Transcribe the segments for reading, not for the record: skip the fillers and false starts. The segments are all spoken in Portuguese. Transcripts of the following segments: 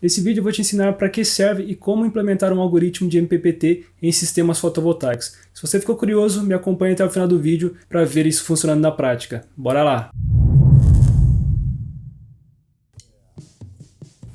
Nesse vídeo eu vou te ensinar para que serve e como implementar um algoritmo de MPPT em sistemas fotovoltaicos. Se você ficou curioso, me acompanhe até o final do vídeo para ver isso funcionando na prática. Bora lá!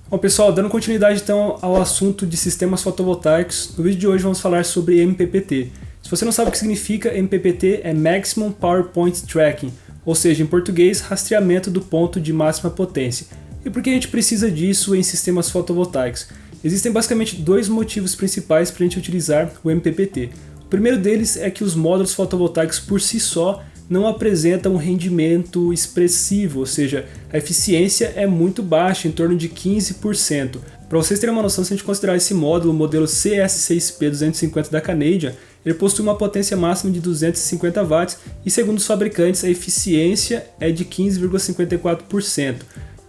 Bom pessoal, dando continuidade então ao assunto de sistemas fotovoltaicos, no vídeo de hoje vamos falar sobre MPPT. Se você não sabe o que significa, MPPT é Maximum Power Point Tracking, ou seja, em português, rastreamento do ponto de máxima potência. E por que a gente precisa disso em sistemas fotovoltaicos? Existem basicamente dois motivos principais para a gente utilizar o MPPT. O primeiro deles é que os módulos fotovoltaicos por si só não apresentam um rendimento expressivo, ou seja, a eficiência é muito baixa, em torno de 15%. Para vocês terem uma noção, se a gente considerar esse módulo, o modelo CS6P250 da Canadian, ele possui uma potência máxima de 250 watts e, segundo os fabricantes, a eficiência é de 15,54%.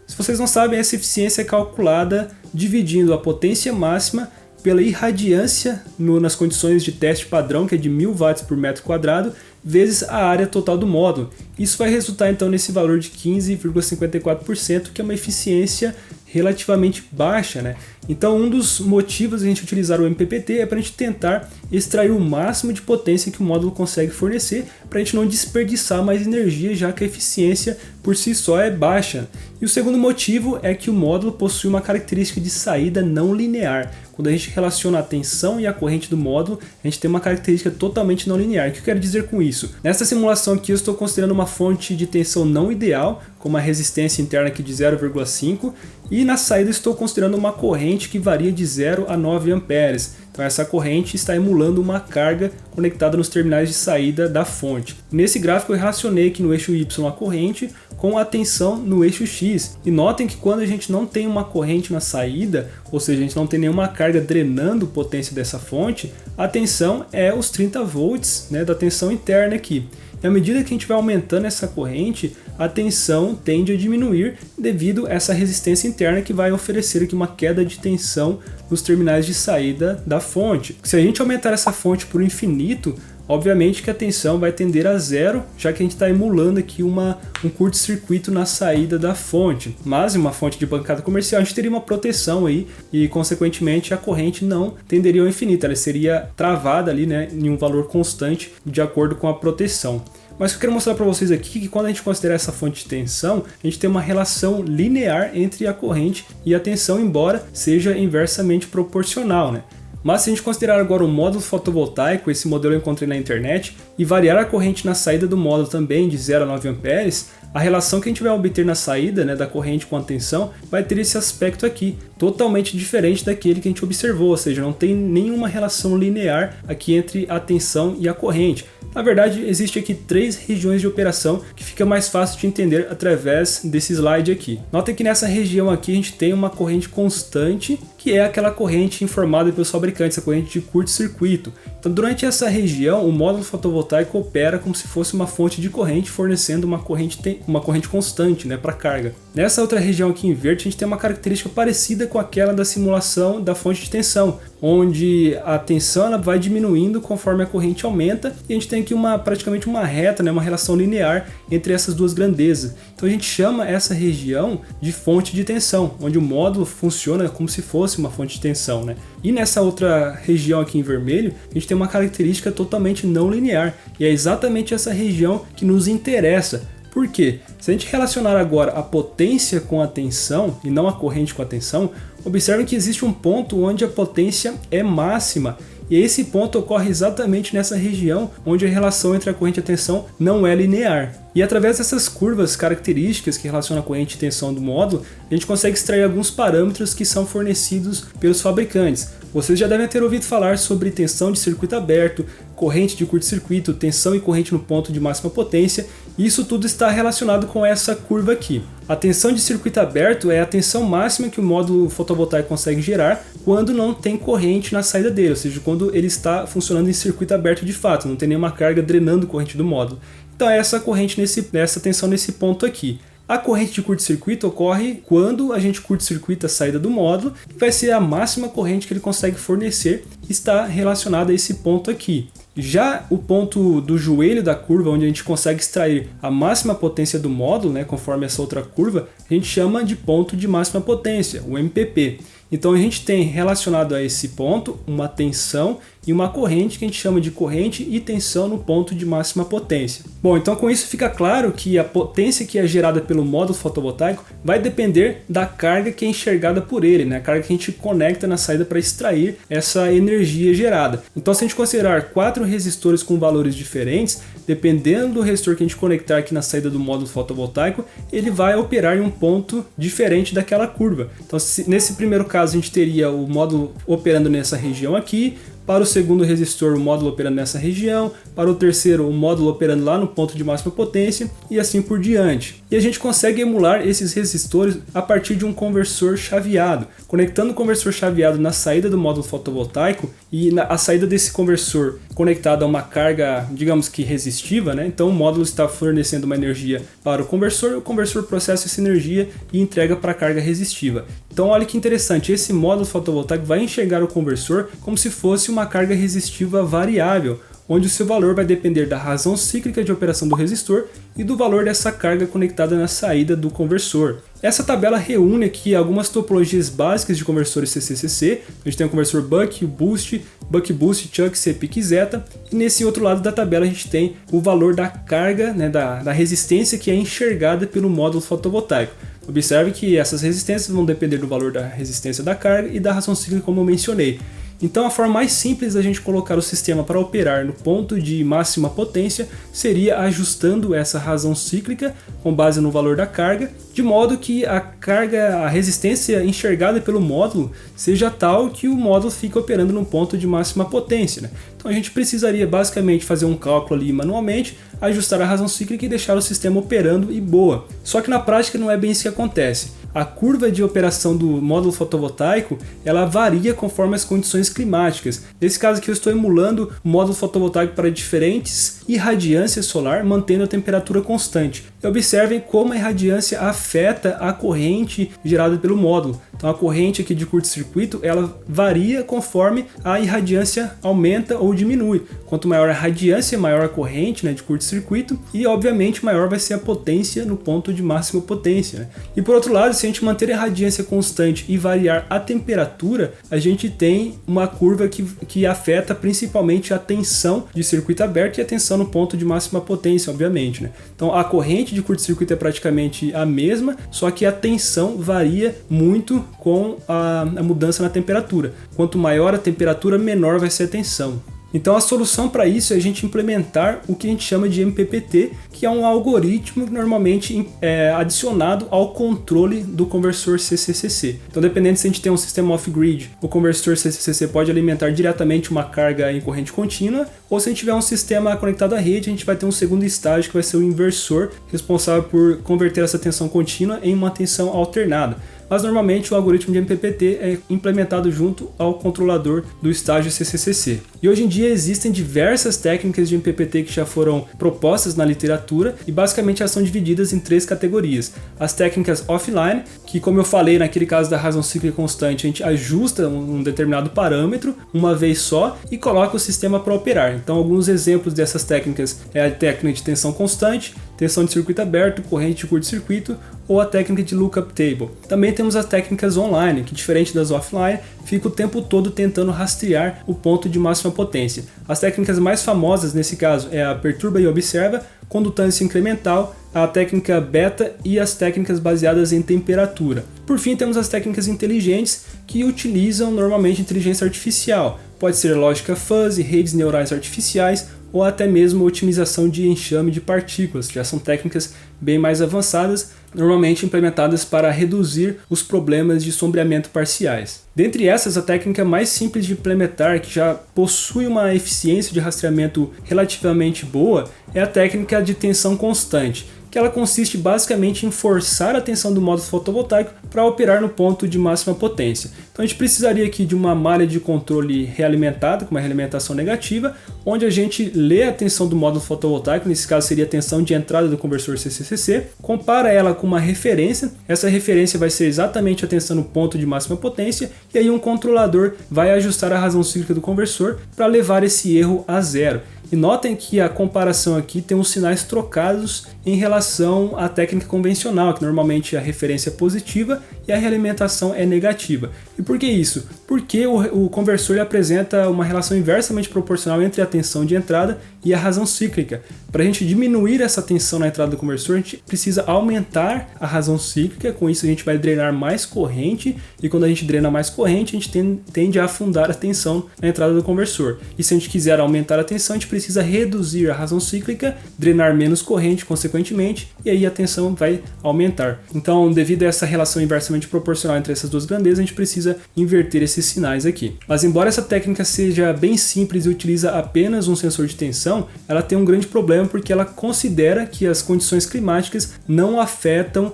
Se vocês não sabem, essa eficiência é calculada dividindo a potência máxima pela irradiância nas condições de teste padrão, que é de 1000 watts por metro quadrado, vezes a área total do módulo. Isso vai resultar então nesse valor de 15,54%, que é uma eficiência relativamente baixa, né? Então um dos motivos de a gente utilizar o MPPT é para a gente tentar extrair o máximo de potência que o módulo consegue fornecer, para a gente não desperdiçar mais energia, já que a eficiência por si só é baixa. E o segundo motivo é que o módulo possui uma característica de saída não linear. Quando a gente relaciona a tensão e a corrente do módulo, a gente tem uma característica totalmente não linear. O que eu quero dizer com isso? Nessa simulação aqui eu estou considerando uma fonte de tensão não ideal, com uma resistência interna aqui de 0,5, e na saída estou considerando uma corrente que varia de 0 a 9 amperes. Então essa corrente está emulando uma carga conectada nos terminais de saída da fonte. Nesse gráfico eu relacionei aqui no eixo Y a corrente com a tensão no eixo X. E notem que quando a gente não tem uma corrente na saída, ou seja, a gente não tem nenhuma carga drenando potência dessa fonte, a tensão é os 30 volts, né, da tensão interna aqui. E à medida que a gente vai aumentando essa corrente, a tensão tende a diminuir devido a essa resistência interna que vai oferecer aqui uma queda de tensão nos terminais de saída da fonte. Se a gente aumentar essa fonte por infinito, obviamente que a tensão vai tender a zero, já que a gente está emulando aqui um curto-circuito na saída da fonte. Mas em uma fonte de bancada comercial a gente teria uma proteção aí e consequentemente a corrente não tenderia ao infinito, ela seria travada ali, né, em um valor constante de acordo com a proteção. Mas o que eu quero mostrar para vocês aqui é que quando a gente considera essa fonte de tensão, a gente tem uma relação linear entre a corrente e a tensão, embora seja inversamente proporcional, né? Mas se a gente considerar agora o módulo fotovoltaico, esse modelo eu encontrei na internet, e variar a corrente na saída do módulo também de 0 a 9 amperes, a relação que a gente vai obter na saída, né, da corrente com a tensão vai ter esse aspecto aqui, totalmente diferente daquele que a gente observou, ou seja, não tem nenhuma relação linear aqui entre a tensão e a corrente. Na verdade, existe aqui 3 regiões de operação que fica mais fácil de entender através desse slide aqui. Notem que nessa região aqui a gente tem uma corrente constante, que é aquela corrente informada pelos fabricantes, a corrente de curto-circuito. Então, durante essa região, o módulo fotovoltaico opera como se fosse uma fonte de corrente, fornecendo uma corrente constante, né, para carga. Nessa outra região aqui em verde, a gente tem uma característica parecida com aquela da simulação da fonte de tensão, onde a tensão ela vai diminuindo conforme a corrente aumenta, e a gente tem aqui praticamente uma reta, né, uma relação linear entre essas duas grandezas. Então a gente chama essa região de fonte de tensão, onde o módulo funciona como se fosse uma fonte de tensão, né? E nessa outra região aqui em vermelho, a gente tem uma característica totalmente não linear, e é exatamente essa região que nos interessa. Por quê? Se a gente relacionar agora a potência com a tensão e não a corrente com a tensão, observem que existe um ponto onde a potência é máxima, e esse ponto ocorre exatamente nessa região onde a relação entre a corrente e a tensão não é linear. E através dessas curvas características que relacionam a corrente e tensão do módulo, a gente consegue extrair alguns parâmetros que são fornecidos pelos fabricantes. Vocês já devem ter ouvido falar sobre tensão de circuito aberto, corrente de curto-circuito, tensão e corrente no ponto de máxima potência, e isso tudo está relacionado com essa curva aqui. A tensão de circuito aberto é a tensão máxima que o módulo fotovoltaico consegue gerar quando não tem corrente na saída dele, ou seja, quando ele está funcionando em circuito aberto de fato, não tem nenhuma carga drenando corrente do módulo. Então é essa corrente essa tensão nesse ponto aqui. A corrente de curto-circuito ocorre quando a gente curto-circuita a saída do módulo, e vai ser a máxima corrente que ele consegue fornecer, está relacionada a esse ponto aqui. Já o ponto do joelho da curva, onde a gente consegue extrair a máxima potência do módulo, né, conforme essa outra curva, a gente chama de ponto de máxima potência, o MPP. Então a gente tem relacionado a esse ponto uma tensão e uma corrente que a gente chama de corrente e tensão no ponto de máxima potência. Bom, então com isso fica claro que a potência que é gerada pelo módulo fotovoltaico vai depender da carga que é enxergada por ele, né? A carga que a gente conecta na saída para extrair essa energia gerada. Então se a gente considerar 4 resistores com valores diferentes, dependendo do resistor que a gente conectar aqui na saída do módulo fotovoltaico, ele vai operar em um ponto diferente daquela curva. Então nesse primeiro caso a gente teria o módulo operando nessa região aqui, para o segundo resistor o módulo operando nessa região, para o terceiro o módulo operando lá no ponto de máxima potência e assim por diante. E a gente consegue emular esses resistores a partir de um conversor chaveado. Conectando o conversor chaveado na saída do módulo fotovoltaico e a saída desse conversor conectado a uma carga, digamos que resistiva, né? Então o módulo está fornecendo uma energia para o conversor processa essa energia e entrega para a carga resistiva. Então olha que interessante, esse módulo fotovoltaico vai enxergar o conversor como se fosse uma carga resistiva variável, onde o seu valor vai depender da razão cíclica de operação do resistor e do valor dessa carga conectada na saída do conversor. Essa tabela reúne aqui algumas topologias básicas de conversores CCCC. A gente tem o conversor Buck Boost, Chuck, C-Peak Zeta, e nesse outro lado da tabela a gente tem o valor da carga, né, da resistência que é enxergada pelo módulo fotovoltaico. Observe que essas resistências vão depender do valor da resistência da carga e da razão cíclica, como eu mencionei. Então a forma mais simples da gente colocar o sistema para operar no ponto de máxima potência seria ajustando essa razão cíclica com base no valor da carga, de modo que a resistência enxergada pelo módulo seja tal que o módulo fique operando no ponto de máxima potência, né? Então a gente precisaria basicamente fazer um cálculo ali manualmente, ajustar a razão cíclica e deixar o sistema operando e boa. Só que na prática não é bem isso que acontece. A curva de operação do módulo fotovoltaico ela varia conforme as condições climáticas. Nesse caso aqui eu estou emulando o módulo fotovoltaico para diferentes irradiâncias solar, mantendo a temperatura constante. E observem como a irradiância afeta a corrente gerada pelo módulo. Então a corrente aqui de curto-circuito ela varia conforme a irradiância aumenta ou diminui. Quanto maior a radiância, maior a corrente, né, de curto-circuito e obviamente maior vai ser a potência no ponto de máxima potência, né? E por outro lado, se a gente manter a radiância constante e variar a temperatura, a gente tem uma curva que afeta principalmente a tensão de circuito aberto e a tensão no ponto de máxima potência, obviamente, né? Então a corrente de curto-circuito é praticamente a mesma, só que a tensão varia muito com a mudança na temperatura. Quanto maior a temperatura, menor vai ser a tensão. Então a solução para isso é a gente implementar o que a gente chama de MPPT, que é um algoritmo que normalmente é adicionado ao controle do conversor CCCC. Então dependendo se a gente tem um sistema off-grid, o conversor CCCC pode alimentar diretamente uma carga em corrente contínua, ou se a gente tiver um sistema conectado à rede, a gente vai ter um segundo estágio que vai ser o inversor, responsável por converter essa tensão contínua em uma tensão alternada. Mas normalmente o algoritmo de MPPT é implementado junto ao controlador do estágio CCCC. E hoje em dia existem diversas técnicas de MPPT que já foram propostas na literatura e basicamente elas são divididas em 3 categorias. As técnicas offline, que como eu falei naquele caso da razão cíclica constante, a gente ajusta um determinado parâmetro uma vez só e coloca o sistema para operar. Então alguns exemplos dessas técnicas é a técnica de tensão constante, tensão de circuito aberto, corrente de curto-circuito ou a técnica de lookup table. Também temos as técnicas online, que diferente das offline, fica o tempo todo tentando rastrear o ponto de máxima potência. As técnicas mais famosas nesse caso é a perturba e observa, condutância incremental, a técnica beta e as técnicas baseadas em temperatura. Por fim, temos as técnicas inteligentes que utilizam normalmente inteligência artificial. Pode ser lógica fuzzy, redes neurais artificiais ou até mesmo otimização de enxame de partículas, já são técnicas bem mais avançadas, normalmente implementadas para reduzir os problemas de sombreamento parciais. Dentre essas, a técnica mais simples de implementar, que já possui uma eficiência de rastreamento relativamente boa, é a técnica de tensão constante, que ela consiste basicamente em forçar a tensão do módulo fotovoltaico para operar no ponto de máxima potência. Então a gente precisaria aqui de uma malha de controle realimentada, com uma realimentação negativa, onde a gente lê a tensão do módulo fotovoltaico, nesse caso seria a tensão de entrada do conversor CCCC, compara ela com uma referência, essa referência vai ser exatamente a tensão no ponto de máxima potência, e aí um controlador vai ajustar a razão cíclica do conversor para levar esse erro a zero. E notem que a comparação aqui tem uns sinais trocados em relação à técnica convencional, que normalmente a referência é positiva e a realimentação é negativa. E por que isso? Porque o conversor ele apresenta uma relação inversamente proporcional entre a tensão de entrada e a razão cíclica. Para a gente diminuir essa tensão na entrada do conversor, a gente precisa aumentar a razão cíclica, com isso a gente vai drenar mais corrente, e quando a gente drena mais corrente, a gente tende a afundar a tensão na entrada do conversor. E se a gente quiser aumentar a tensão, a gente precisa reduzir a razão cíclica, drenar menos corrente, consequentemente, e aí a tensão vai aumentar. Então, devido a essa relação inversamente proporcional entre essas duas grandezas, a gente precisa inverter esses sinais aqui. Mas embora essa técnica seja bem simples e utiliza apenas um sensor de tensão, ela tem um grande problema porque ela considera que as condições climáticas não afetam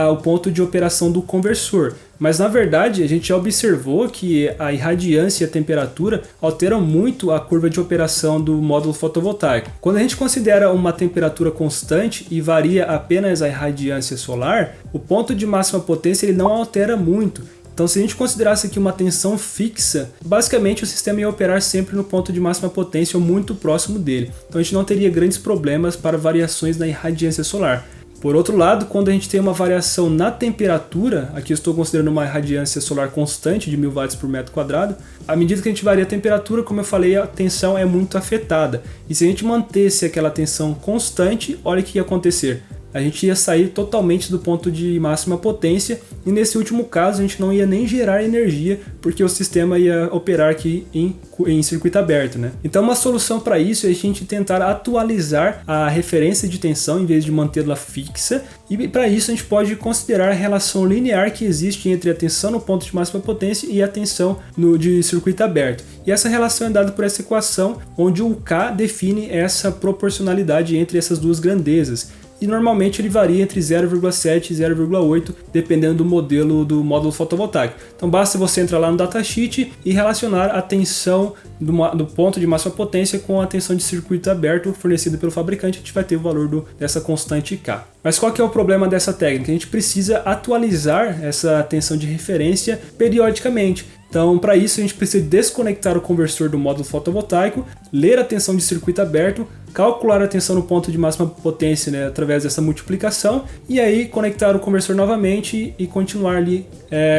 o ponto de operação do conversor. Mas na verdade a gente já observou que a irradiância e a temperatura alteram muito a curva de operação do módulo fotovoltaico. Quando a gente considera uma temperatura constante e varia apenas a irradiância solar, o ponto de máxima potência ele não altera muito. Então, se a gente considerasse aqui uma tensão fixa, basicamente o sistema ia operar sempre no ponto de máxima potência ou muito próximo dele. Então a gente não teria grandes problemas para variações na irradiância solar. Por outro lado, quando a gente tem uma variação na temperatura, aqui eu estou considerando uma irradiância solar constante de 1000 watts por metro quadrado, à medida que a gente varia a temperatura, como eu falei, a tensão é muito afetada. E se a gente mantesse aquela tensão constante, olha o que ia acontecer. A gente ia sair totalmente do ponto de máxima potência e nesse último caso a gente não ia nem gerar energia porque o sistema ia operar aqui em circuito aberto, né? Então uma solução para isso é a gente tentar atualizar a referência de tensão em vez de mantê-la fixa, e para isso a gente pode considerar a relação linear que existe entre a tensão no ponto de máxima potência e a tensão de circuito aberto. E essa relação é dada por essa equação onde o K define essa proporcionalidade entre essas duas grandezas. E normalmente ele varia entre 0,7 e 0,8, dependendo do modelo do módulo fotovoltaico. Então basta você entrar lá no datasheet e relacionar a tensão do ponto de máxima potência com a tensão de circuito aberto fornecida pelo fabricante, a gente vai ter o valor dessa constante K. Mas qual que é o problema dessa técnica? A gente precisa atualizar essa tensão de referência periodicamente. Então, para isso, a gente precisa desconectar o conversor do módulo fotovoltaico, ler a tensão de circuito aberto, calcular a tensão no ponto de máxima potência, né, através dessa multiplicação, e aí conectar o conversor novamente e continuar ali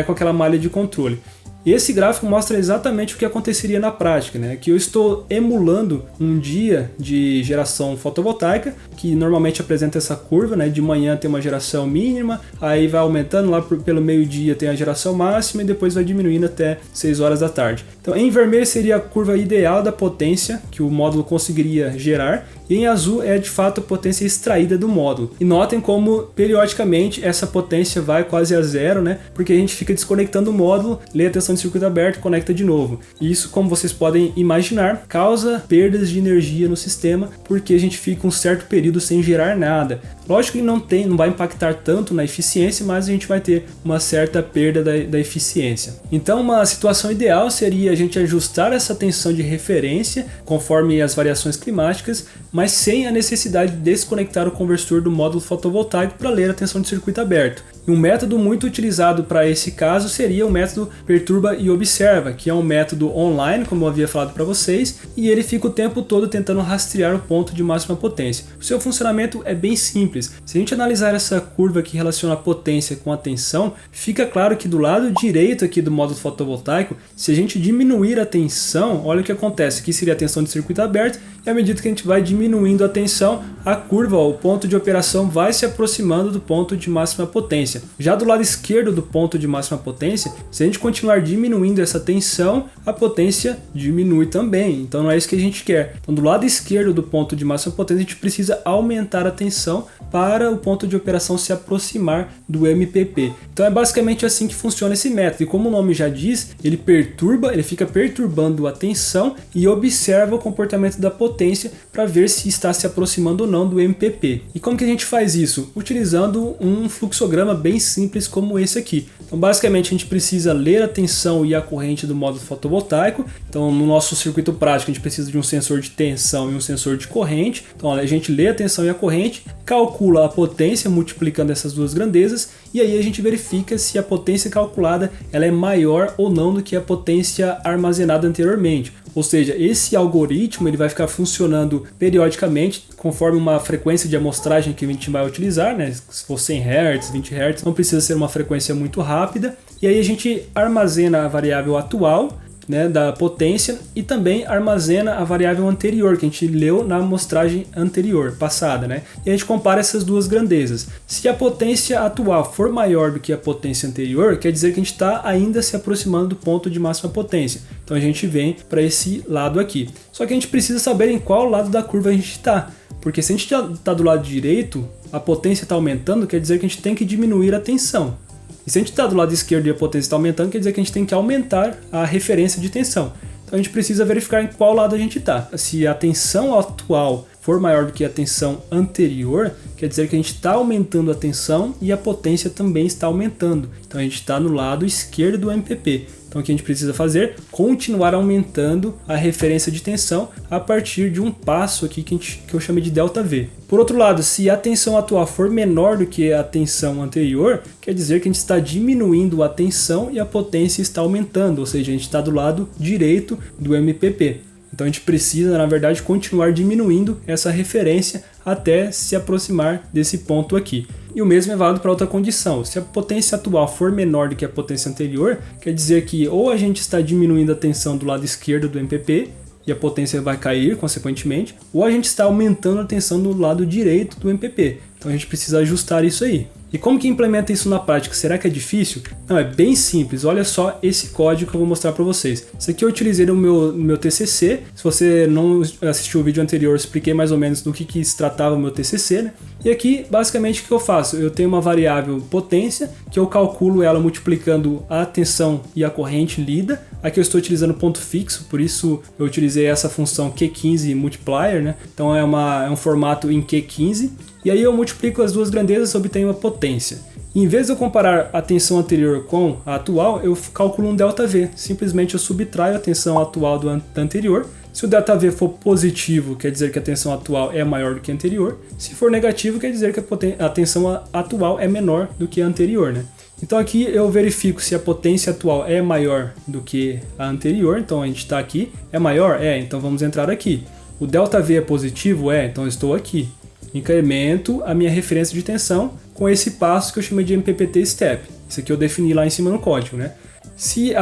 com aquela malha de controle. E esse gráfico mostra exatamente o que aconteceria na prática, né? Que eu estou emulando um dia de geração fotovoltaica, que normalmente apresenta essa curva, né? De manhã tem uma geração mínima, aí vai aumentando lá pelo meio-dia tem a geração máxima e depois vai diminuindo até 6 horas da tarde. Então em vermelho seria a curva ideal da potência que o módulo conseguiria gerar, e em azul é de fato a potência extraída do módulo. E notem como periodicamente essa potência vai quase a zero, né? Porque a gente fica desconectando o módulo, lê a tensão de circuito aberto e conecta de novo. E isso, como vocês podem imaginar, causa perdas de energia no sistema, porque a gente fica um certo período sem gerar nada. Lógico que não vai impactar tanto na eficiência, mas a gente vai ter uma certa perda da eficiência. Então uma situação ideal seria a gente ajustar essa tensão de referência conforme as variações climáticas, mas sem a necessidade de desconectar o conversor do módulo fotovoltaico para ler a tensão de circuito aberto. E um método muito utilizado para esse caso seria o método perturba e observa, que é um método online, como eu havia falado para vocês, e ele fica o tempo todo tentando rastrear o ponto de máxima potência. O seu funcionamento é bem simples. Se a gente analisar essa curva que relaciona a potência com a tensão, fica claro que do lado direito aqui do módulo fotovoltaico, se a gente diminuir a tensão, olha o que acontece. Aqui seria a tensão de circuito aberto, e à medida que a gente vai diminuindo a tensão, a curva, o ponto de operação vai se aproximando do ponto de máxima potência. Já do lado esquerdo do ponto de máxima potência, se a gente continuar diminuindo essa tensão, a potência diminui também. Então não é isso que a gente quer. Então do lado esquerdo do ponto de máxima potência, a gente precisa aumentar a tensão para o ponto de operação se aproximar do MPP. Então é basicamente assim que funciona esse método. E como o nome já diz, ele fica perturbando a tensão e observa o comportamento da potência para ver se está se aproximando ou não do MPP. E como que a gente faz isso? Utilizando um fluxograma bem simples como esse aqui. Então basicamente a gente precisa ler a tensão e a corrente do módulo fotovoltaico. Então no nosso circuito prático a gente precisa de um sensor de tensão e um sensor de corrente. Então a gente lê a tensão e a corrente, calcula a potência multiplicando essas duas grandezas e aí a gente verifica se a potência calculada ela é maior ou não do que a potência armazenada anteriormente. Ou seja, esse algoritmo ele vai ficar funcionando periodicamente conforme uma frequência de amostragem que a gente vai utilizar, né? Se for 100 Hz, 20 Hz, não precisa ser uma frequência muito rápida. E aí a gente armazena a variável atual, né, da potência, e também armazena a variável anterior que a gente leu na amostragem anterior, passada, né? E a gente compara essas duas grandezas. Se a potência atual for maior do que a potência anterior, quer dizer que a gente está ainda se aproximando do ponto de máxima potência. Então a gente vem para esse lado aqui. Só que a gente precisa saber em qual lado da curva a gente está, porque se a gente está do lado direito, a potência está aumentando, quer dizer que a gente tem que diminuir a tensão. E se a gente está do lado esquerdo e a potência está aumentando, quer dizer que a gente tem que aumentar a referência de tensão. Então a gente precisa verificar em qual lado a gente está. Se a tensão atual for maior do que a tensão anterior, quer dizer que a gente está aumentando a tensão e a potência também está aumentando. Então a gente está no lado esquerdo do MPP. Então o que a gente precisa fazer? Continuar aumentando a referência de tensão a partir de um passo aqui que eu chamei de ΔV. Por outro lado, se a tensão atual for menor do que a tensão anterior, quer dizer que a gente está diminuindo a tensão e a potência está aumentando, ou seja, a gente está do lado direito do MPP. Então a gente precisa, na verdade, continuar diminuindo essa referência até se aproximar desse ponto aqui. E o mesmo é válido para outra condição. Se a potência atual for menor do que a potência anterior, quer dizer que ou a gente está diminuindo a tensão do lado esquerdo do MPP, e a potência vai cair, consequentemente, ou a gente está aumentando a tensão do lado direito do MPP. Então a gente precisa ajustar isso aí. E como que implementa isso na prática? Será que é difícil? Não, é bem simples. Olha só esse código que eu vou mostrar para vocês. Isso aqui eu utilizei no meu TCC. Se você não assistiu o vídeo anterior, eu expliquei mais ou menos do que se tratava o meu TCC, né? E aqui, basicamente, o que eu faço? Eu tenho uma variável potência, que eu calculo ela multiplicando a tensão e a corrente lida. Aqui eu estou utilizando ponto fixo, por isso eu utilizei essa função Q15 multiplier, né? Então é um formato em Q15. E aí eu multiplico as duas grandezas e obtenho a potência. E em vez de eu comparar a tensão anterior com a atual, eu calculo um ΔV. Simplesmente eu subtraio a tensão atual da anterior. Se o ΔV for positivo, quer dizer que a tensão atual é maior do que a anterior. Se for negativo, quer dizer que a tensão atual é menor do que a anterior, né? Então aqui eu verifico se a potência atual é maior do que a anterior. Então a gente está aqui. É maior? É. Então vamos entrar aqui. O ΔV é positivo? É. Então eu estou aqui. Incremento a minha referência de tensão com esse passo que eu chamei de MPPT Step. Isso aqui eu defini lá em cima no código, né? Se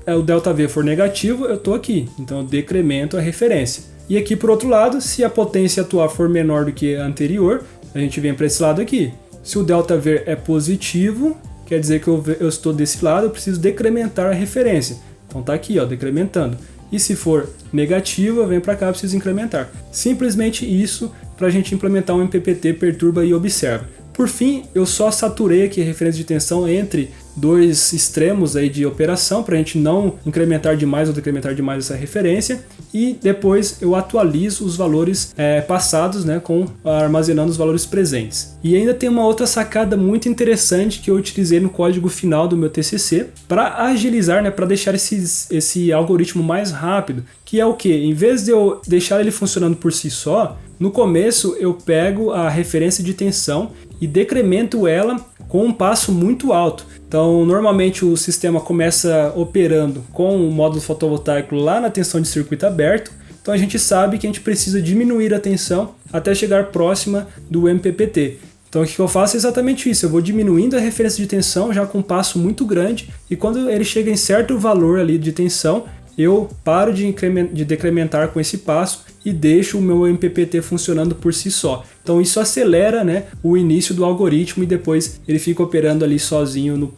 o ΔV for negativo, eu estou aqui. Então eu decremento a referência. E aqui por outro lado, se a potência atual for menor do que a anterior, a gente vem para esse lado aqui. Se o ΔV é positivo, quer dizer que eu estou desse lado, eu preciso decrementar a referência. Então tá aqui, ó, decrementando. E se for negativo, eu venho para cá, eu preciso incrementar. Simplesmente isso para a gente implementar um MPPT perturba e observa. Por fim, eu só saturei aqui a referência de tensão entre dois extremos aí de operação para a gente não incrementar demais ou decrementar demais essa referência, e depois eu atualizo os valores passados, né, armazenando os valores presentes. E ainda tem uma outra sacada muito interessante que eu utilizei no código final do meu TCC para agilizar, né, para deixar esse algoritmo mais rápido, que é o que? Em vez de eu deixar ele funcionando por si só, no começo eu pego a referência de tensão e decremento ela com um passo muito alto. Então, normalmente o sistema começa operando com o módulo fotovoltaico lá na tensão de circuito aberto. Então a gente sabe que a gente precisa diminuir a tensão até chegar próxima do MPPT. Então o que eu faço é exatamente isso, eu vou diminuindo a referência de tensão já com um passo muito grande, e quando ele chega em certo valor ali de tensão, eu paro de decrementar com esse passo e deixo o meu MPPT funcionando por si só. Então isso acelera, né, o início do algoritmo, e depois ele fica operando ali sozinho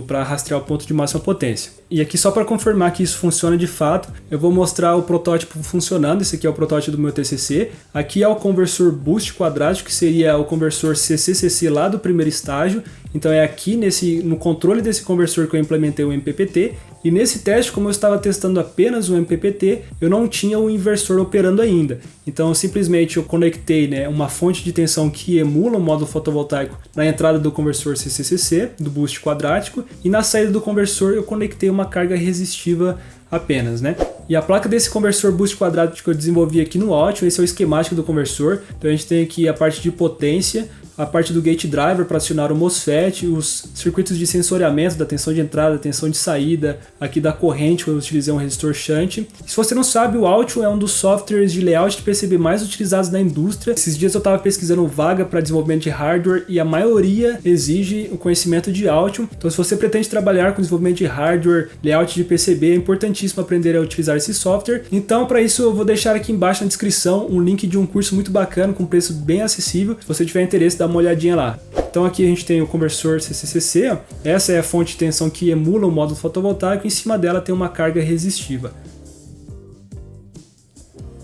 para rastrear o ponto de máxima potência. E aqui, só para confirmar que isso funciona de fato, eu vou mostrar o protótipo funcionando. Esse aqui é o protótipo do meu TCC. Aqui é o conversor boost quadrático, que seria o conversor CCCC lá do primeiro estágio. Então é aqui no controle desse conversor que eu implementei o MPPT. E nesse teste, como eu estava testando apenas o MPPT, eu não tinha o inversor operando ainda. Então simplesmente eu conectei, né, uma fonte de tensão que emula o módulo fotovoltaico na entrada do conversor CCCC, do boost quadrático, e na saída do conversor eu conectei uma carga resistiva apenas, né? E a placa desse conversor boost quadrático que eu desenvolvi aqui no Altium, esse é o esquemático do conversor. Então a gente tem aqui a parte de potência, a parte do gate driver para acionar o MOSFET, os circuitos de sensoriamento da tensão de entrada, tensão de saída, aqui da corrente, eu utilizei um resistor shunt. Se você não sabe, o Altium é um dos softwares de layout de PCB mais utilizados na indústria. Esses dias eu estava pesquisando vaga para desenvolvimento de hardware e a maioria exige o conhecimento de Altium. Então, se você pretende trabalhar com desenvolvimento de hardware, layout de PCB, é importantíssimo aprender a utilizar esse software. Então, para isso, eu vou deixar aqui embaixo na descrição um link de um curso muito bacana, com preço bem acessível. Se você tiver interesse, dá uma olhadinha lá. Então aqui a gente tem o conversor CCCC, ó. Essa é a fonte de tensão que emula o módulo fotovoltaico, em cima dela tem uma carga resistiva.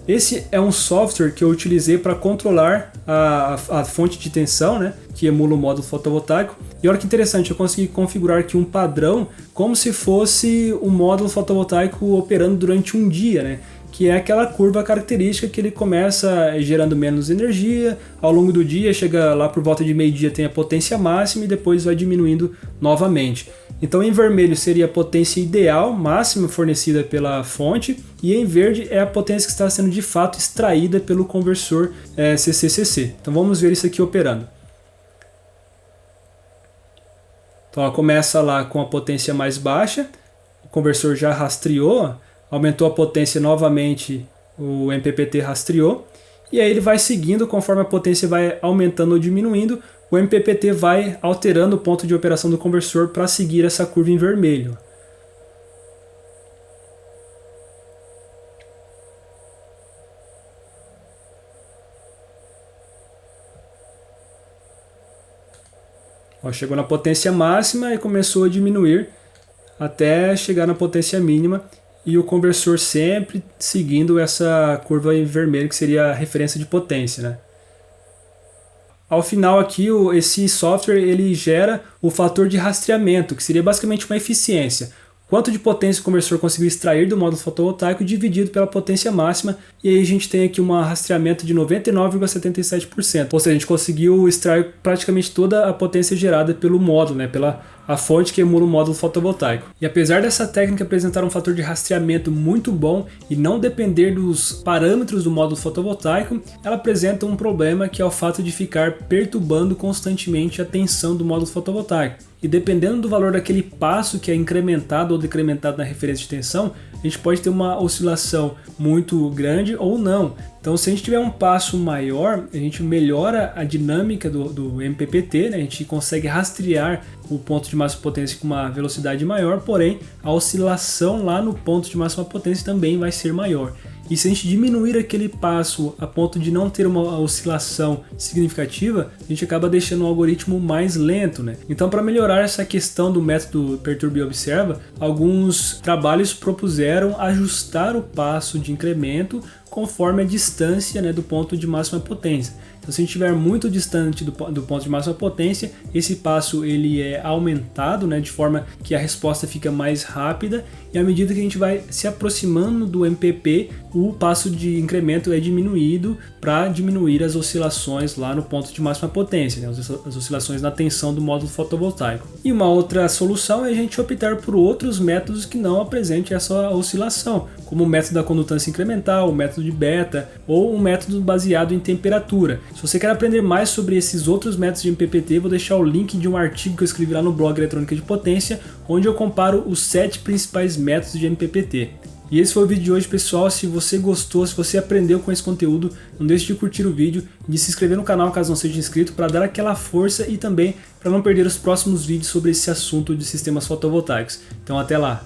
Esse é um software que eu utilizei para controlar a fonte de tensão, né, que emula o módulo fotovoltaico. E olha que interessante, eu consegui configurar aqui um padrão como se fosse um módulo fotovoltaico operando durante um dia, né? Que é aquela curva característica que ele começa gerando menos energia, ao longo do dia chega lá por volta de meio-dia tem a potência máxima e depois vai diminuindo novamente. Então em vermelho seria a potência ideal, máxima fornecida pela fonte, e em verde é a potência que está sendo de fato extraída pelo conversor CCCC. Então vamos ver isso aqui operando. Então ela começa lá com a potência mais baixa, o conversor já rastreou, aumentou a potência novamente, o MPPT rastreou, e aí ele vai seguindo conforme a potência vai aumentando ou diminuindo, o MPPT vai alterando o ponto de operação do conversor para seguir essa curva em vermelho. Ó, chegou na potência máxima e começou a diminuir até chegar na potência mínima. E o conversor sempre seguindo essa curva em vermelho, que seria a referência de potência, né? Ao final aqui, esse software ele gera o fator de rastreamento, que seria basicamente uma eficiência. Quanto de potência o conversor conseguiu extrair do módulo fotovoltaico dividido pela potência máxima, e aí a gente tem aqui um rastreamento de 99,77%. Ou seja, a gente conseguiu extrair praticamente toda a potência gerada pelo módulo, né, pela a fonte que emula o módulo fotovoltaico. E apesar dessa técnica apresentar um fator de rastreamento muito bom e não depender dos parâmetros do módulo fotovoltaico, ela apresenta um problema, que é o fato de ficar perturbando constantemente a tensão do módulo fotovoltaico. E dependendo do valor daquele passo que é incrementado ou decrementado na referência de tensão, a gente pode ter uma oscilação muito grande ou não. Então, se a gente tiver um passo maior, a gente melhora a dinâmica do MPPT, né? A gente consegue rastrear o ponto de máxima potência com uma velocidade maior, porém a oscilação lá no ponto de máxima potência também vai ser maior. E se a gente diminuir aquele passo a ponto de não ter uma oscilação significativa, a gente acaba deixando o algoritmo mais lento, né? Então, para melhorar essa questão do método Perturbe e Observa, alguns trabalhos propuseram ajustar o passo de incremento conforme a distância, né, do ponto de máxima potência. Então, se a gente estiver muito distante do ponto de máxima potência, esse passo ele é aumentado, né, de forma que a resposta fica mais rápida, e à medida que a gente vai se aproximando do MPP, o passo de incremento é diminuído para diminuir as oscilações lá no ponto de máxima potência, né, as oscilações na tensão do módulo fotovoltaico. E uma outra solução é a gente optar por outros métodos que não apresentem essa oscilação, como o método da condutância incremental, o método de beta ou um método baseado em temperatura. Se você quer aprender mais sobre esses outros métodos de MPPT, vou deixar o link de um artigo que eu escrevi lá no blog Eletrônica de Potência, onde eu comparo os 7 principais métodos de MPPT. E esse foi o vídeo de hoje, pessoal. Se você gostou, se você aprendeu com esse conteúdo, não deixe de curtir o vídeo e de se inscrever no canal caso não seja inscrito, para dar aquela força e também para não perder os próximos vídeos sobre esse assunto de sistemas fotovoltaicos. Então até lá!